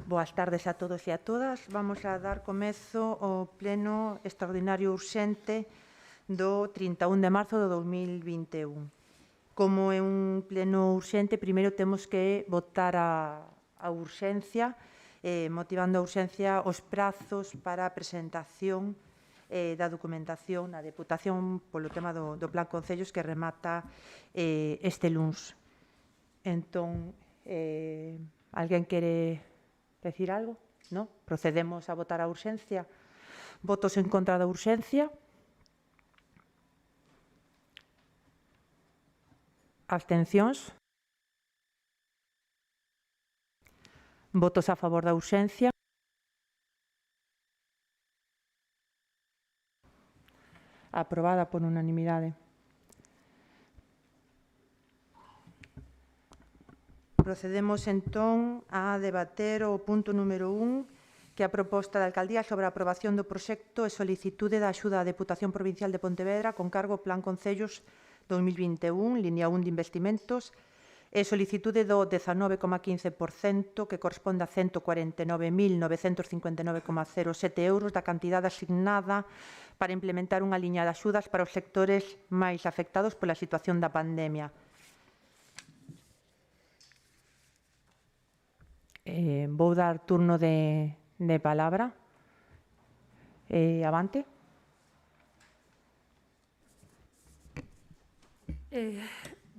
Boas tardes a todos e a todas. Vamos a dar comezo ao pleno extraordinario urxente do 31 de marzo de 2021. Como é un pleno urxente, primeiro temos que votar a urxencia, motivando a urxencia os prazos para a presentación da documentación na Deputación polo tema do Plan Concellos que remata este luns. Entón, alguén quere decir algo? No? Procedemos a votar a urxencia. Votos en contra da urxencia. Abstencións. Votos a favor da urxencia. Aprobada por unanimidade. Procedemos, entón, a debater o punto número 1, que é a proposta da Alcaldía sobre a aprobación do proxecto e solicitude da axuda á Deputación Provincial de Pontevedra con cargo Plan Concellos 2021, línea 1 de investimentos, e solicitude do 19,15% que corresponde a 149.959,07 euros da cantidade asignada para implementar unha liña de axudas para os sectores máis afectados pola situación da pandemia. Vou dar turno de palabra. Avante.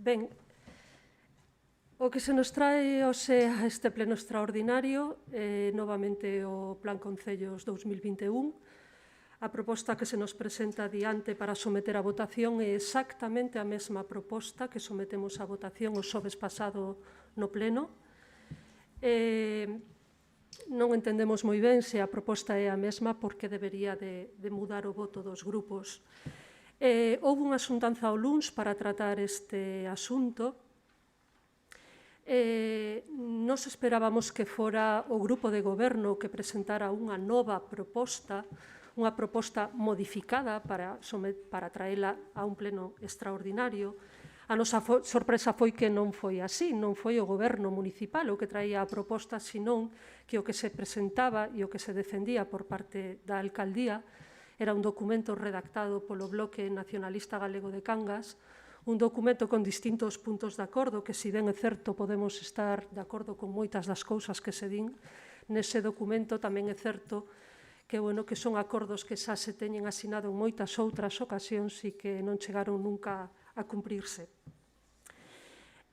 Ben, o que se nos trae hoxe a este pleno extraordinario novamente o Plan Concellos 2021. A proposta que se nos presenta diante para someter a votación é exactamente a mesma proposta que sometemos a votación o xoves pasado no pleno. Non entendemos moi ben se a proposta é a mesma porque debería de mudar o voto dos grupos. Houve unha xuntanza ao luns para tratar este asunto. Nos esperábamos que fora o grupo de goberno que presentara unha nova proposta, unha proposta modificada para traela a un pleno extraordinario. A nosa sorpresa foi que non foi así, non foi o goberno municipal o que traía a proposta, senón que o que se presentaba e o que se defendía por parte da alcaldía era un documento redactado polo Bloque Nacionalista Galego de Cangas, un documento con distintos puntos de acordo, que si ben é certo podemos estar de acordo con moitas das cousas que se din nese documento, tamén é certo que son acordos que xa se teñen asinado en moitas outras ocasións e que non chegaron nunca a cumprirse.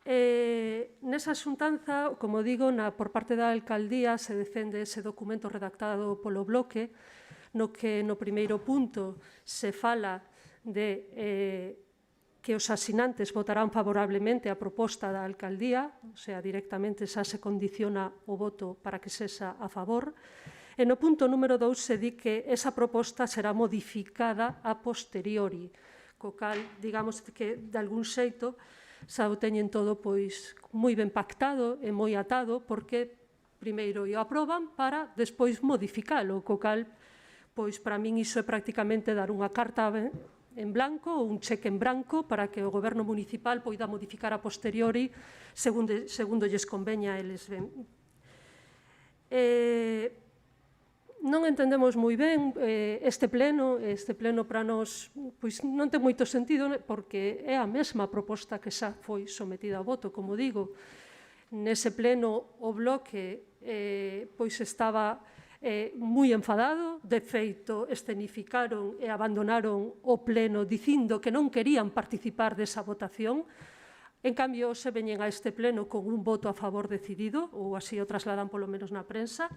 Nesa xuntanza, como digo, por parte da alcaldía se defende ese documento redactado polo Bloque, no que no primeiro punto se fala de que os asinantes votarán favorablemente a proposta da alcaldía, o sea, directamente xa se condiciona o voto para que sexa a favor. E no punto número 2 se di que esa proposta será modificada a posteriori, co cal, digamos que, de algún xeito, xa o teñen todo moi ben pactado e moi atado, porque primeiro o aproban para despois modificalo, co cal, para min iso é prácticamente dar unha carta en blanco ou un cheque en branco para que o goberno municipal poida modificar a posteriori segundo lles conveña a eles ben. Non entendemos moi ben este pleno para nós non ten moito sentido porque é a mesma proposta que xa foi sometida a voto, como digo. Nese pleno o Bloque estaba moi enfadado, de feito escenificaron e abandonaron o pleno dicindo que non querían participar desa votación. En cambio, se veñen a este pleno con un voto a favor decidido, ou así o trasladan polo menos na prensa,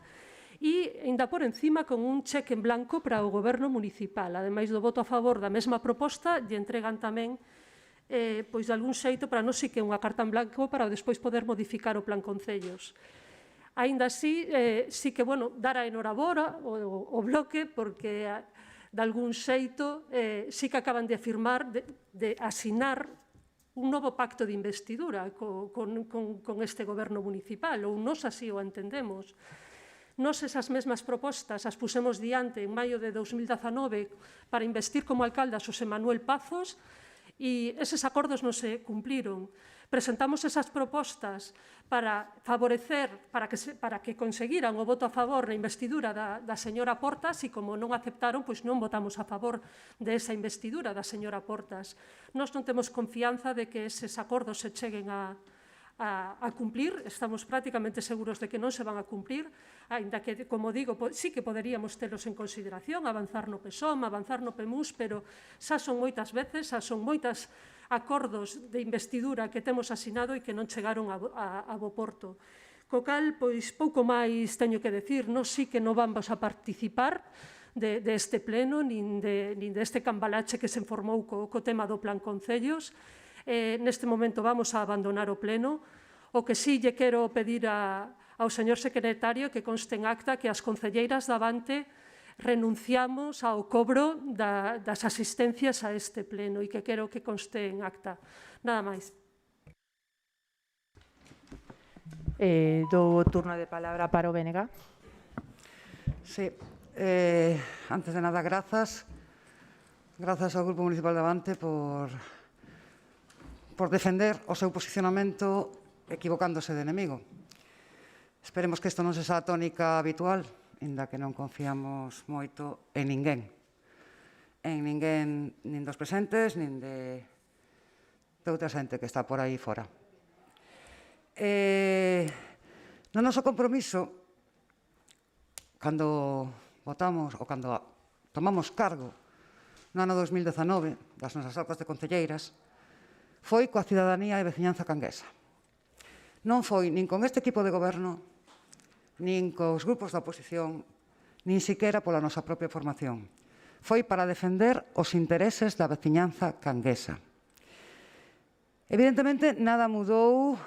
e, ainda por encima, con un cheque en blanco para o goberno municipal. Ademais do voto a favor da mesma proposta, lle entregan tamén, de algún xeito, para non sei que unha carta en blanco para despois poder modificar o Plan Concellos. Aínda así, sí que, dar a enhorabora o Bloque, porque, de algún xeito, sí que acaban de afirmar, de asinar un novo pacto de investidura con este goberno municipal, ou nos así o entendemos. Nos esas mesmas propostas as pusemos diante en maio de 2019 para investir como alcalde a Xosé Manuel Pazos e eses acordos non se cumpliron. presentamos esas propostas para favorecer, para que conseguiran o voto a favor na investidura da señora Portas, e como non aceptaron, pois non votamos a favor desa investidura da señora Portas. Nós non temos confianza de que eses acordos se cheguen a cumplir, estamos prácticamente seguros de que non se van a cumplir, aínda que, como digo, sí que poderíamos telos en consideración, avanzar no PSOM, avanzar no PEMUS, pero xa son moitas veces, xa son moitas acordos de investidura que temos asinado e que non chegaron a bo porto. Co cal, pois, pouco máis teño que decir. Nós sí que non vamos a participar deste pleno, nin deste cambalache que se formou co tema do Plan Concellos. Neste momento vamos a abandonar o pleno. O que sí lle quero pedir ao señor secretario que conste en acta que as concelleiras da Avante renunciamos ao cobro das asistencias a este pleno e que quero que conste en acta. Nada máis. Do turno de palabra para o BNG. Sí. Antes de nada, grazas ao Grupo Municipal de Avante por defender o seu posicionamento equivocándose de enemigo. Esperemos que isto non sexa a tónica habitual, inda que non confiamos moito en ninguén. En ninguén, nin dos presentes, nin de outra xente que está por aí fora. No noso compromiso, cando votamos ou cando tomamos cargo no ano 2019 das nosas actas de concelleiras, foi coa cidadanía e veciñanza canguesa. Non foi nin con este equipo de goberno, nin cos grupos da oposición, nin siquera pola nosa propia formación. Foi para defender os intereses da veciñanza canguesa. Evidentemente, nada mudou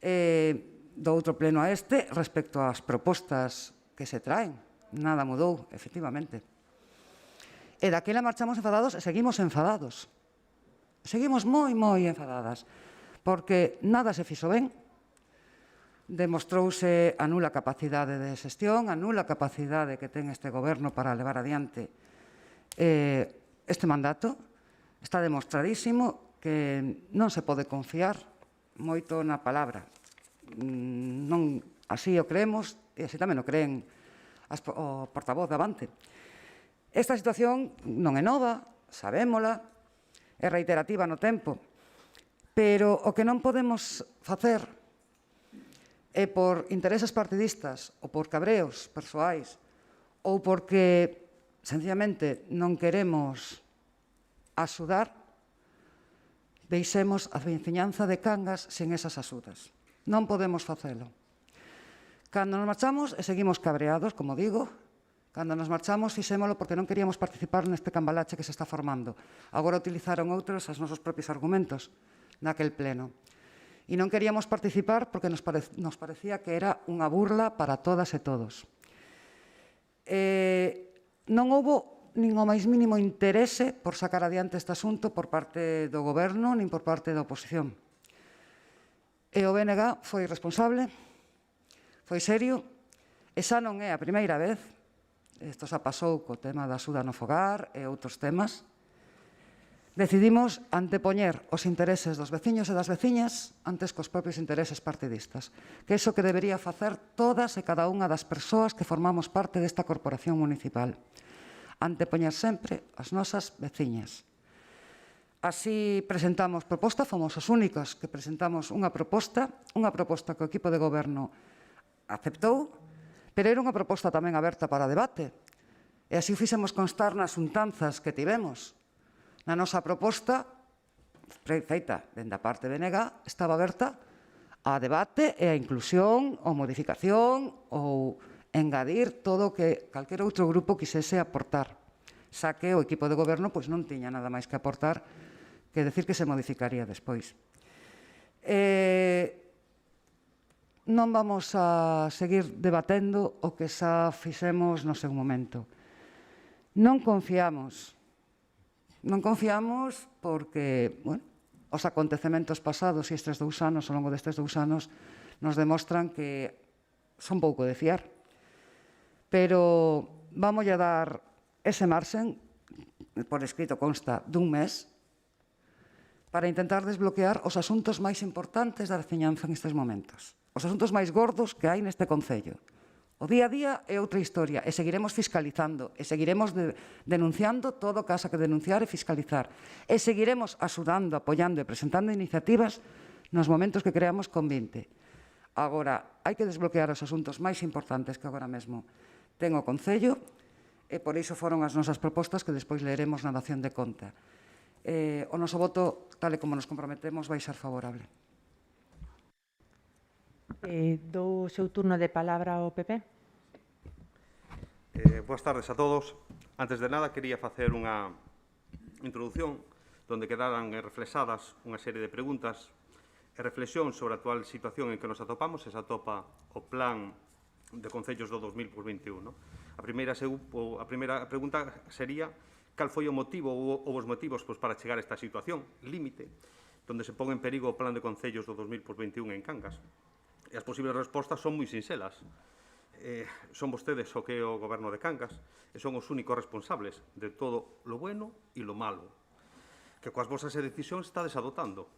do outro pleno a este respecto ás propostas que se traen. Nada mudou, efectivamente. E daquela marchamos enfadados e seguimos enfadados. Seguimos moi enfadadas, porque nada se fixo ben. Demostrouse a nula capacidade de xestión, a nula capacidade que ten este goberno para levar adiante este mandato. Está demostradísimo que non se pode confiar moito na palabra. Non así o creemos e así tamén o creen o portavoz de Avante. Esta situación non é nova, sabémola, é reiterativa no tempo, pero o que non podemos facer e por intereses partidistas ou por cabreos persoais ou porque sencillamente non queremos axudar, deixemos a veciñanza de Cangas sen esas axudas. Non podemos facelo. Cando nos marchamos e seguimos cabreados, como digo, cando nos marchamos fixémolo porque non queríamos participar neste cambalache que se está formando. Agora utilizaron outros os nosos propios argumentos naquel pleno. E non queríamos participar porque nos parecía que era unha burla para todas e todos. Non houbo nin o máis mínimo interese por sacar adiante este asunto por parte do Goberno nin por parte da oposición. E o BNG foi responsable, foi serio, e xa non é a primeira vez, isto xa pasou co tema da axuda no fogar e outros temas, decidimos antepoñer os intereses dos veciños e das veciñas antes cos propios intereses partidistas, que é iso que debería facer todas e cada unha das persoas que formamos parte desta corporación municipal. Antepoñer sempre as nosas veciñas. Así presentamos proposta, fomos os únicos que presentamos unha proposta que o equipo de goberno aceptou, pero era unha proposta tamén aberta para debate. E así o fixemos constar nas xuntanzas que tivemos. Na nosa proposta, feita dende a parte BNG, estaba aberta a debate e a inclusión ou modificación ou engadir todo o que calquera outro grupo quisese aportar. Xa que o equipo de goberno non tiña nada máis que aportar que decir que se modificaría despois. Non vamos a seguir debatendo o que xa fixemos no seu momento. Non confiamos porque os acontecementos pasados e estes 2 anos, ao longo destes 2 anos, nos demostran que son pouco de fiar. Pero vamos a dar ese marxen, por escrito consta, dun mes, para intentar desbloquear os asuntos máis importantes da veciñanza nestes momentos. Os asuntos máis gordos que hai neste Concello. O día a día é outra historia e seguiremos fiscalizando e seguiremos denunciando todo o que haxa que denunciar e fiscalizar. E seguiremos axudando, apoiando e presentando iniciativas nos momentos que creamos convinte. Agora, hai que desbloquear os asuntos máis importantes que agora mesmo ten o Concello e por iso foron as nosas propostas que despois leeremos na dación de conta. O noso voto, tal e como nos comprometemos, vai ser favorable. Dou o seu turno de palabra ao PP. Boas tardes a todos. Antes de nada, quería facer unha introdución donde quedaran reflexadas unha serie de preguntas e reflexións sobre a actual situación en que nos atopamos e se atopa o plan de concellos do 2021. A primeira pregunta sería cal foi o motivo ou os motivos para chegar a esta situación límite donde se pon en perigo o plan de concellos do 2021 en Cangas. E as posibles respostas son moi sinxelas. Son vostedes o que é o goberno de Cangas e son os únicos responsables de todo lo bueno e lo malo que coas vosas decisións estades adoptando.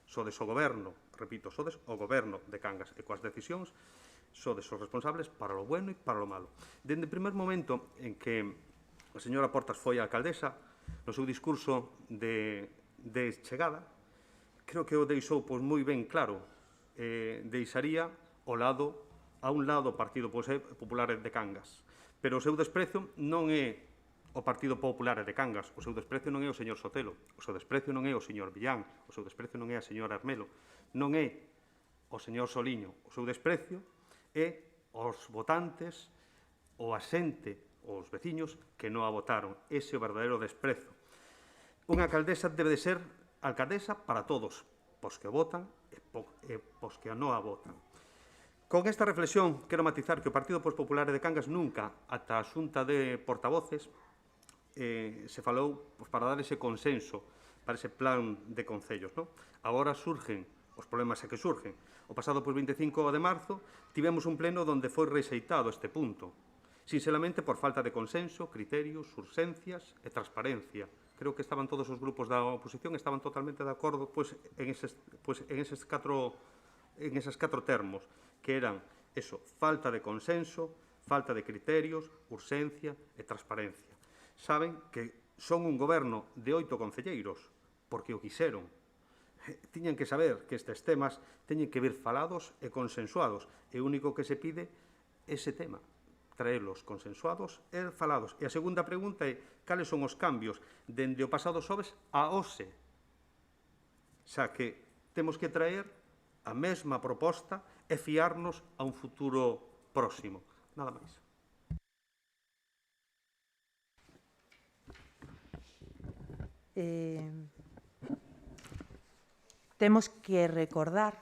Sodes o goberno, repito, sodes o goberno de Cangas e coas decisións sodes os responsables para lo bueno e para lo malo. Dende o primer momento en que a señora Portas foi a alcaldesa, no seu discurso de chegada, creo que o deixou moi ben claro. Deixaría a un lado o Partido Popular de Cangas. Pero o seu desprezo non é o Partido Popular de Cangas, o seu desprezo non é o señor Sotelo, o seu desprezo non é o señor Villán, o seu desprezo non é a señora Armelo, non é o señor Soliño, o seu desprezo é os votantes, o asente, os veciños que non a votaron. Ese é o verdadeiro desprezo. Unha alcaldesa debe de ser alcaldesa para todos, pos que votan e pos que non a votan. Con esta reflexión, quero matizar que o Partido Popular de Cangas nunca, ata a xunta de portavoces, se falou para dar ese consenso para ese plan de concellos. Agora surgen os problemas que surgen. O pasado 25 de marzo tivemos un pleno onde foi rexeitado este punto, sinceramente por falta de consenso, criterios, urxencias e transparencia. Creo que estaban todos os grupos da oposición, estaban totalmente de acordo en eses catro termos, que eran eso, falta de consenso, falta de criterios, urxencia e transparencia. Saben que son un goberno de 8 concelleiros, porque o quixeron. Tiñan que saber que estes temas teñen que vir falados e consensuados, e o único que se pide é ese tema, traerlos consensuados e falados. E a segunda pregunta é cales son os cambios dende o pasado xoves a hoxe. Xa que temos que traer a mesma proposta e fiarnos a un futuro próximo. Nada máis. Temos que recordar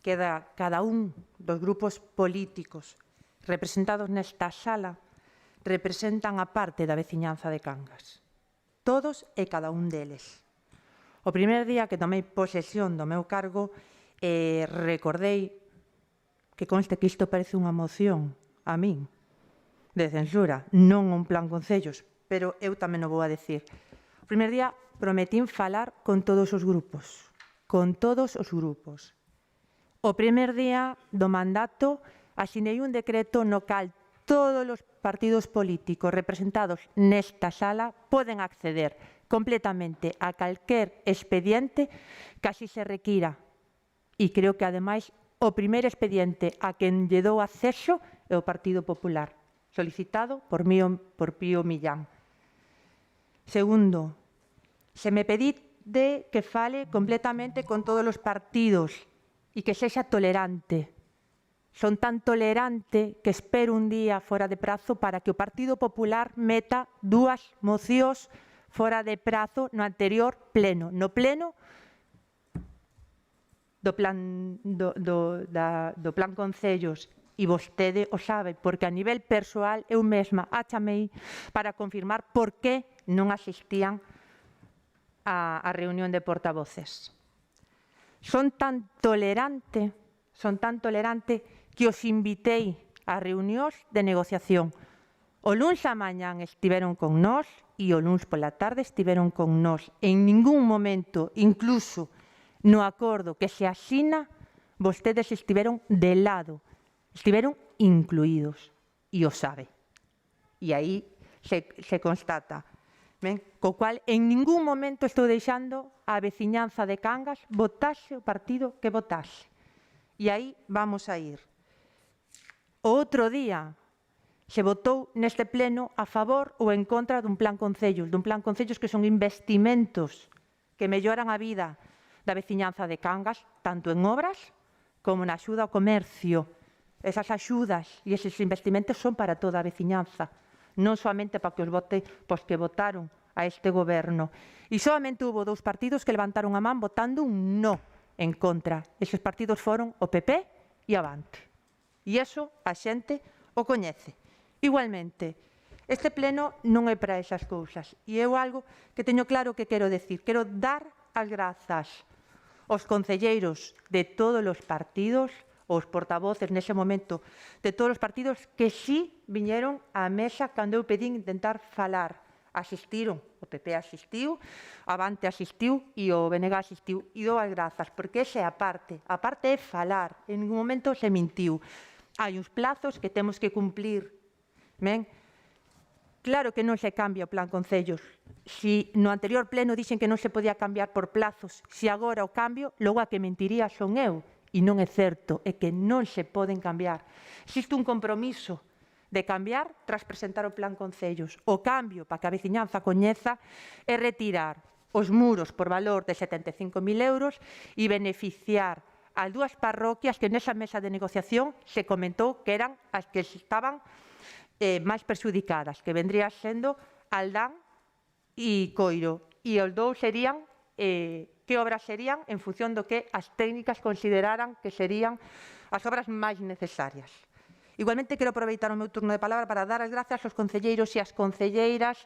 que cada un dos grupos políticos representados nesta sala representan a parte da veciñanza de Cangas. Todos e cada un deles. O primer día que tomei posesión do meu cargo, recordei que conste que isto parece unha moción a min de censura, non un plan concellos, pero eu tamén o vou a decir. O primer día prometín falar con todos os grupos, O primer día do mandato asinei un decreto no cal todos os partidos políticos representados nesta sala poden acceder completamente a calquer expediente que así se requira. E creo que, ademais, o primeiro expediente a quen lle dou acceso é o Partido Popular, solicitado por Pío Millán. Segundo, se me pedide que fale completamente con todos os partidos e que sexa tolerante. Son tan tolerante que espero un día fora de prazo para que o Partido Popular meta 2 mocións fora de prazo no anterior pleno, no pleno do plan concellos. E vostede o sabe, porque a nivel persoal eu mesma a chamei para confirmar por que non asistían á reunión de portavoces. Son tan tolerante que os invitei a reunións de negociación. O luns a mañán estiveron con nós e o luns pola tarde estiveron con nós. En ningún momento, incluso no acordo que se asina, vostedes estiveron de lado, estiveron incluídos, e o sabe. E aí se constata. Ben? Co cual, en ningún momento estou deixando a veciñanza de Cangas votase o partido que votase. E aí vamos a ir. O outro día se votou neste pleno a favor ou en contra dun plan concellos que son investimentos que melloran a vida da veciñanza de Cangas, tanto en obras como na axuda ao comercio. Esas axudas e eses investimentos son para toda a veciñanza, non soamente para que os vote pois que votaron a este goberno. E solamente hubo 2 partidos que levantaron a man votando un no en contra. Eses partidos foron o PP e Avante. E iso a xente o coñece. Igualmente, este pleno non é para esas cousas. E é algo que teño claro que quero decir. Quero dar as grazas aos concelleiros de todos os partidos, os portavoces nese momento de todos os partidos que sí viñeron á mesa cando eu pedín intentar falar. Asistiron, o PP asistiu, Avante asistiu e o BNG asistiu. E dou as grazas, porque esa é a parte é falar, en ningún momento se mintiu. Hai uns plazos que temos que cumplir. Ben? Claro que non se cambia o plan concellos. Si no anterior pleno dixen que non se podía cambiar por plazos, si agora o cambio, logo a que mentiría son eu. E non é certo, é que non se poden cambiar. Existe un compromiso de cambiar tras presentar o plan concellos. O cambio, para que a veciñanza coñeza, é retirar os muros por valor de 75.000 euros e beneficiar as 2 parroquias que nesa mesa de negociación se comentou que eran as que estaban máis perxudicadas, que vendría sendo Aldán e Coiro. E os 2 serían que obras serían en función do que as técnicas consideraran que serían as obras máis necesarias. Igualmente, quero aproveitar o meu turno de palabra para dar as grazas aos concelleiros e ás concelleiras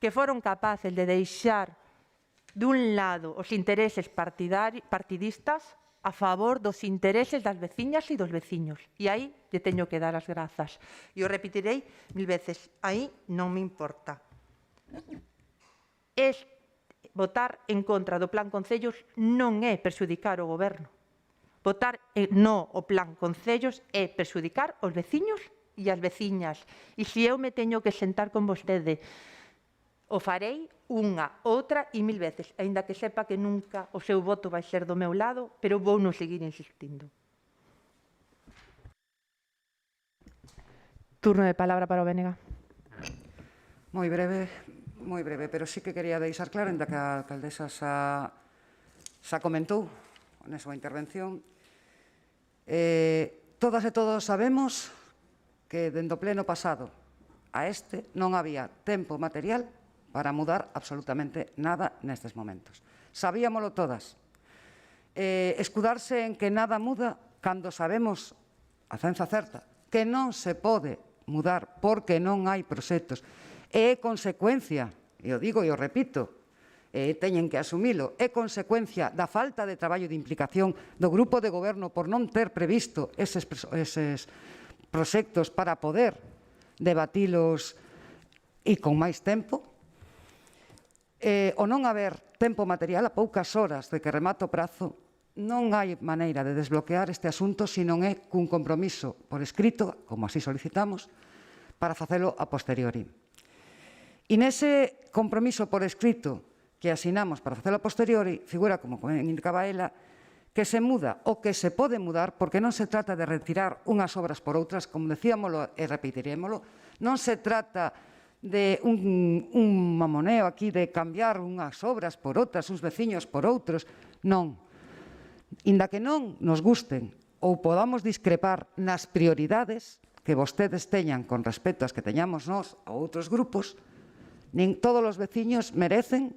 que foron capaces de deixar dun lado os intereses partidistas a favor dos intereses das veciñas e dos veciños. E aí lle teño que dar as grazas. E o repetirei 1000 veces. Aí non me importa. Votar en contra do plan concellos non é perxudicar o goberno. Votar no o plan concellos é perxudicar os veciños e as veciñas. E se eu me teño que sentar con vostede, o farei unha, outra e 1000 veces, aínda que sepa que nunca o seu voto vai ser do meu lado, pero vou non seguir insistindo. Turno de palabra para o BNG. Moi breve, pero sí que quería deixar claro, ainda que a alcaldesa xa comentou na súa intervención, todas e todos sabemos que dende o pleno pasado a este non había tempo material para mudar absolutamente nada nestes momentos. Sabíamolo todas. Escudarse en que nada muda cando sabemos a ciencia certa que non se pode mudar porque non hai proxectos. É consecuencia, e o digo e o repito, teñen que asumilo, é consecuencia da falta de traballo de implicación do grupo de goberno por non ter previsto eses proxectos para poder debatilos e con máis tempo. O non haber tempo material a poucas horas de que remata o prazo, non hai maneira de desbloquear este asunto se non é cun compromiso por escrito, como así solicitamos, para facelo a posteriori. E nese compromiso por escrito que asinamos para facelo a posteriori, figura, como indicaba ela, que se muda o que se pode mudar, porque non se trata de retirar unhas obras por outras, como decíamolo e repetirémolo, non se trata de un mamoneo aquí de cambiar unhas obras por outras, uns veciños por outros, non. Inda que non nos gusten ou podamos discrepar nas prioridades que vostedes teñan con respecto ás que teñamos nós a outros grupos, nin todos os veciños merecen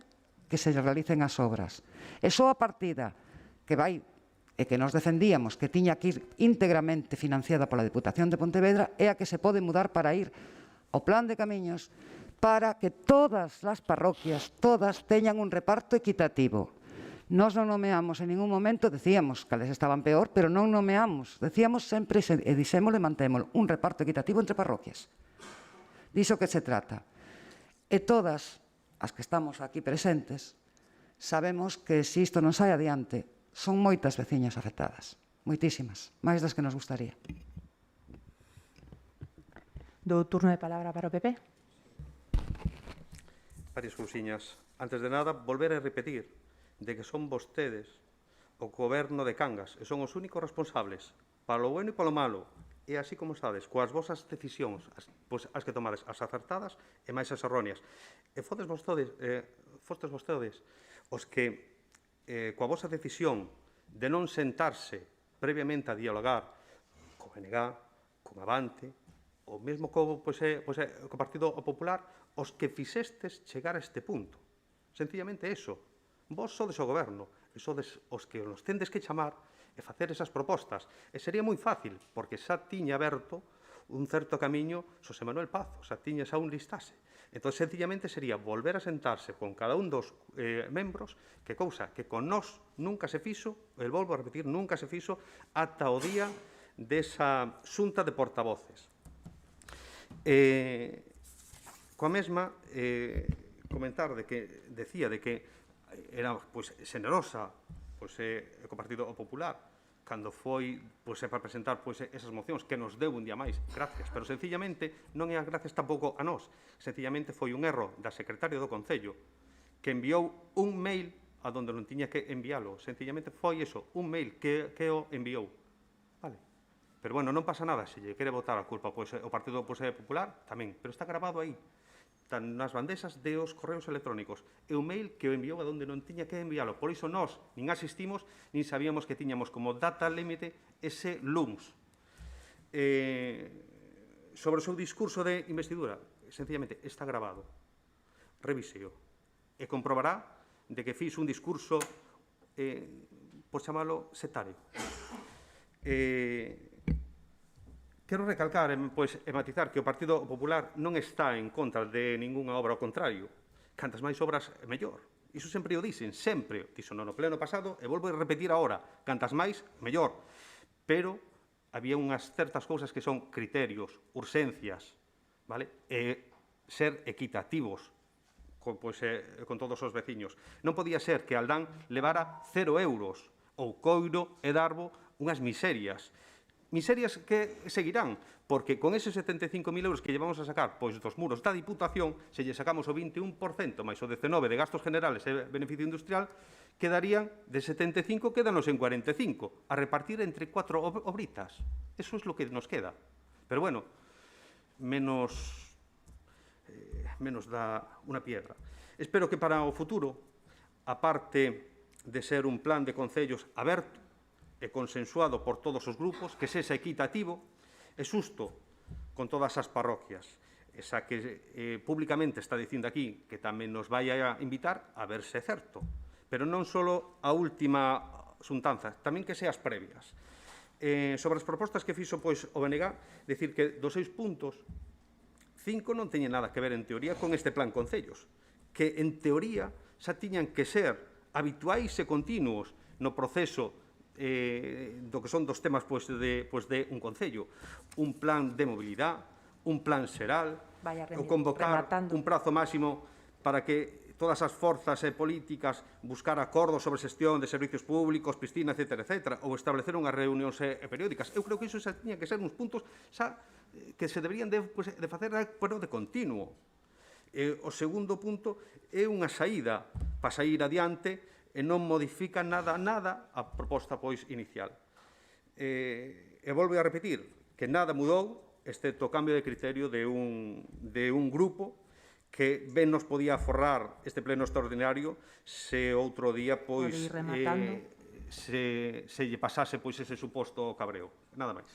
que se realicen as obras. E só a partida que vai e que nos defendíamos que tiña que ir íntegramente financiada pola Deputación de Pontevedra é a que se pode mudar para ir ao plan de camiños para que todas as parroquias, todas, teñan un reparto equitativo. Nós non nomeamos en ningún momento, decíamos que les estaban peor, pero non nomeamos. Decíamos sempre, e dixémolo e mantémolo, un reparto equitativo entre parroquias. Diso que se trata. E todas as que estamos aquí presentes sabemos que se isto non sai adiante, son moitas veciñas afectadas, moitísimas, máis das que nos gustaría. Do turno de palabra para o PP. Varias cousiñas. Antes de nada, volver a repetir de que son vostedes o goberno de Cangas e son os únicos responsables para lo bueno e para lo malo. E así como estades, coas vosas decisións, as que tomades, as acertadas e máis as erróneas. E fostes vostedes os que, coa vosa decisión de non sentarse previamente a dialogar co BNG, con Avante, o mesmo co Partido Popular, os que fixestes chegar a este punto. Sencillamente eso. Vos sodes o goberno, e sodes os que nos tendes que chamar e facer esas propostas. E sería moi fácil, porque xa tiña aberto un certo camiño Xosé Manuel Pazo, xa tiña xa un listase. Entón, sencillamente sería volver a sentarse con cada un dos membros, que cousa que con nós nunca se fixo, e volvo a repetir, nunca se fixo ata o día desa xunta de portavoces. Coa mesma, comentar de que decía de que era xenerosa co Partido Popular cando foi para presentar esas mocións que nos deu un día máis, gracias, pero sencillamente non é as gracias tampouco a nós, sencillamente foi un erro da secretaria do Concello que enviou un mail a donde non tiña que enviálo, sencillamente foi eso, un mail que o enviou, vale? Pero bueno, non pasa nada, se lle quere botar a culpa o Partido Popular, tamén, pero está grabado aí, tan nas bandexas de os correos electrónicos. É un mail que o enviou a donde non tiña que enviálo. Por iso nós nin asistimos, nin sabíamos que tiñamos como data límite ese luns. Sobre o seu discurso de investidura, sencillamente, está grabado. Revíseo. E comprobará de que fiz un discurso, por chamalo, sectario. Quero recalcar e matizar que o Partido Popular non está en contra de ningunha obra, ao contrario. Cantas máis obras, mellor. Iso sempre o dixen, sempre. Dixo no pleno pasado e volvo a repetir agora. Cantas máis, mellor. Pero había unhas certas cousas que son criterios, urxencias, vale? E ser equitativos con todos os veciños. Non podía ser que Aldán levara 0 euros ou Coiro e Darbo unhas miserias. Miserias que seguirán, porque con eses 75.000 euros que llevamos a sacar dos muros da Diputación, se lle sacamos o 21% máis o 19% de gastos generales e beneficio industrial, quedarían de 75, quédanos en 45, a repartir entre 4 obritas. Eso es lo que nos queda. Pero bueno, menos da unha piedra. Espero que para o futuro, aparte de ser un plan de concellos aberto, e consensuado por todos os grupos, que sexa equitativo e xusto con todas as parroquias. Esa que públicamente está dicindo aquí que tamén nos vai a invitar a ver se é certo. Pero non só a última xuntanza, tamén que seas previas. Sobre as propostas que fixo o BNG, decir que dos 6 puntos, 5 non teñen nada que ver en teoría con este plan concellos, que en teoría xa tiñan que ser habituais e continuos no proceso do que son dos temas de un concello, un plan de mobilidade, un plan xeral, o convocar un prazo máximo para que todas as forzas políticas buscar acordos sobre xestión de servicios públicos, piscina, etc., ou establecer unhas reunións periódicas. Eu creo que iso xa tiña que ser uns puntos que se deberían de facer de continuo. O segundo punto é unha saída para sair adiante e non modifica nada a proposta inicial. E volvo a repetir que nada mudou, excepto o cambio de criterio de un grupo que ben nos podía aforrar este pleno extraordinario se outro día se lle pasase ese suposto cabreo. Nada máis.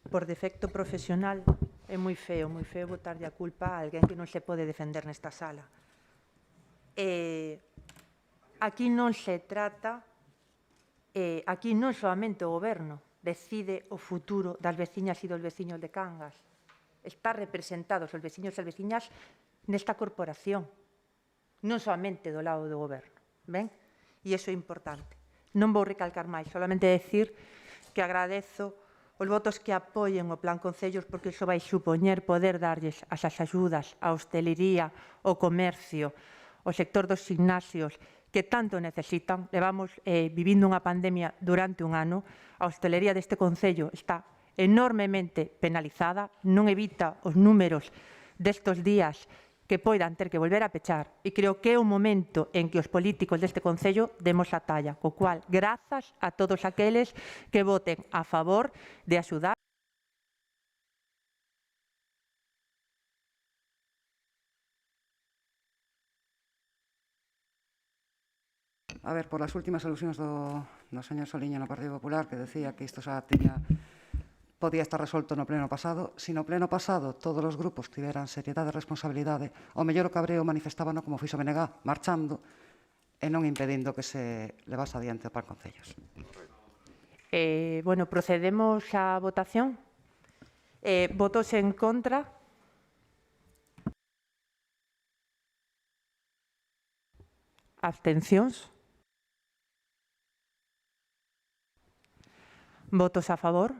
Por defecto profesional, é moi feo botarlle a culpa a alguén que non se pode defender nesta sala. Aquí non se trata, aquí non solamente o goberno decide o futuro das veciñas e dos veciños de Cangas. Está representados os veciños e as veciñas nesta corporación, non solamente do lado do goberno, ben? E iso é importante. Non vou recalcar máis, solamente decir que agradezo os votos que apoien o Plan Concellos, porque iso vai supoñer poder darlles as axudas á hostelería, ao comercio, ao sector dos gimnasios, que tanto necesitan. Levamos vivindo unha pandemia durante un ano. A hostelería deste Concello está enormemente penalizada, non evita os números destes días que poidan ter que volver a pechar, e creo que é o momento en que os políticos deste Concello demos a talla, co cual, grazas a todos aqueles que voten a favor de axudar. A ver, por as últimas alusións do señor Soliña no Partido Popular, que decía que isto xa podía estar resolto no pleno pasado. Se no pleno pasado todos os grupos tiveran seriedade e responsabilidade, o mellor o cabreo manifestábano como fixo BNG, marchando e non impedindo que se levase adiante o Plan Concellos. Bueno, procedemos á votación. Votos en contra. Abstencións. Votos a favor.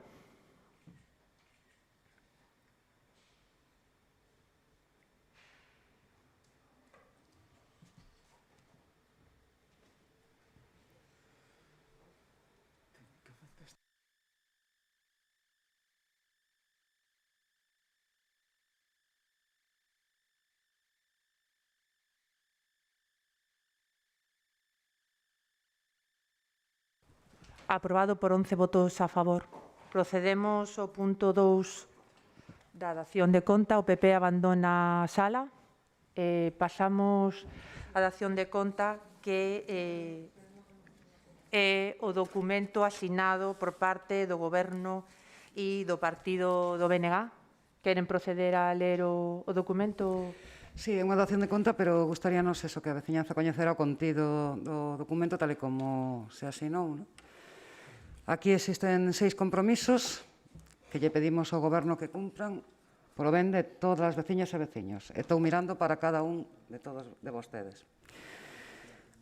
Aprobado por 11 votos a favor. Procedemos ao punto 2 da dación de conta. O PP abandona a sala. Pasamos á dación de conta, que é o documento asinado por parte do Goberno e do partido do BNG. Queren proceder a ler o documento? Sí, é unha dación de conta, pero gustaríanos eso, que a veciñanza coñecera o contido do documento tal e como se asinou, non? Aquí existen 6 compromisos que lle pedimos ao Goberno que cumpran polo ben de todas as veciñas e veciños. Estou mirando para cada un de todos de vostedes.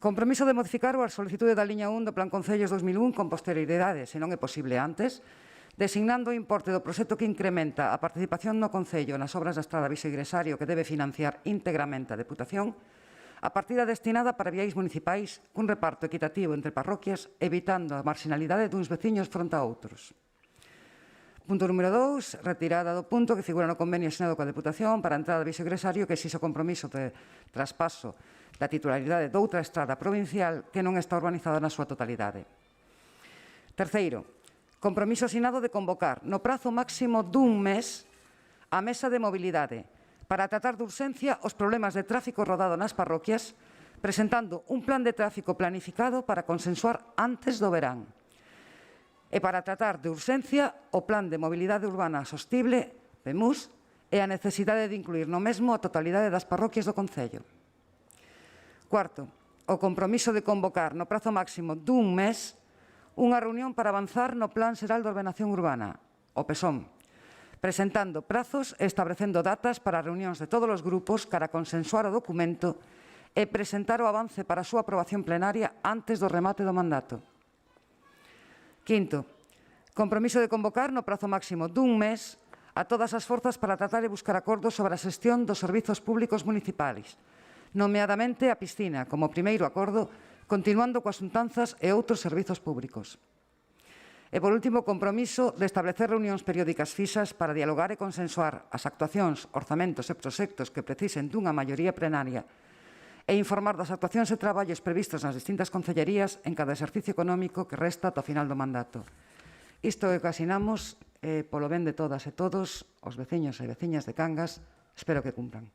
Compromiso de modificar a solicitude da liña 1 do Plan Concellos 2001 con posterioridade, se non é posible antes, designando o importe do proxecto que incrementa a participación no Concello nas obras da estrada Viso Igresario que debe financiar íntegramente a Deputación, a partida destinada para viais municipais cun reparto equitativo entre parroquias, evitando a marginalidade duns veciños fronte a outros. Punto número 2, retirada do punto que figura no convenio asinado coa Deputación para a entrada de Viso Igresario, que exixe o compromiso de traspaso da titularidade doutra estrada provincial que non está urbanizada na súa totalidade. Terceiro, compromiso asinado de convocar no prazo máximo dun mes a Mesa de Mobilidade para tratar de urxencia os problemas de tráfico rodado nas parroquias, presentando un plan de tráfico planificado para consensuar antes do verán. E para tratar de urxencia o Plan de Mobilidade Urbana Sostible, PEMUS, e a necesidade de incluir no mesmo a totalidade das parroquias do Concello. Cuarto, o compromiso de convocar no prazo máximo dun mes unha reunión para avanzar no Plan Xeral de Ordenación Urbana, o PESOM, presentando prazos e establecendo datas para reunións de todos os grupos para consensuar o documento e presentar o avance para a súa aprobación plenaria antes do remate do mandato. Quinto, compromiso de convocar no prazo máximo dun mes a todas as forzas para tratar e buscar acordos sobre a xestión dos servizos públicos municipais, nomeadamente a piscina, como primeiro acordo, continuando coas xuntanzas e outros servizos públicos. E, por último, compromiso de establecer reunións periódicas fixas para dialogar e consensuar as actuacións, orzamentos e proxectos que precisen dunha maioría plenaria e informar das actuacións e traballos previstos nas distintas concellerías en cada exercicio económico que resta ata o final do mandato. Isto é o que asinamos polo ben de todas e todos os veciños e veciñas de Cangas. Espero que cumpran.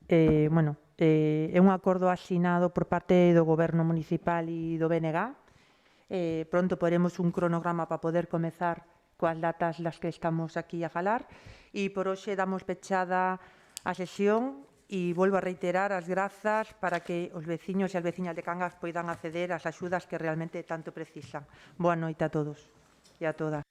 É un acordo asinado por parte do Goberno Municipal e do BNG. Pronto poremos un cronograma para poder comezar coas datas das que estamos aquí a falar. E por hoxe damos pechada a sesión e volvo a reiterar as grazas para que os veciños e as veciñas de Cangas poidan acceder ás axudas que realmente tanto precisan. Boa noite a todos e a todas.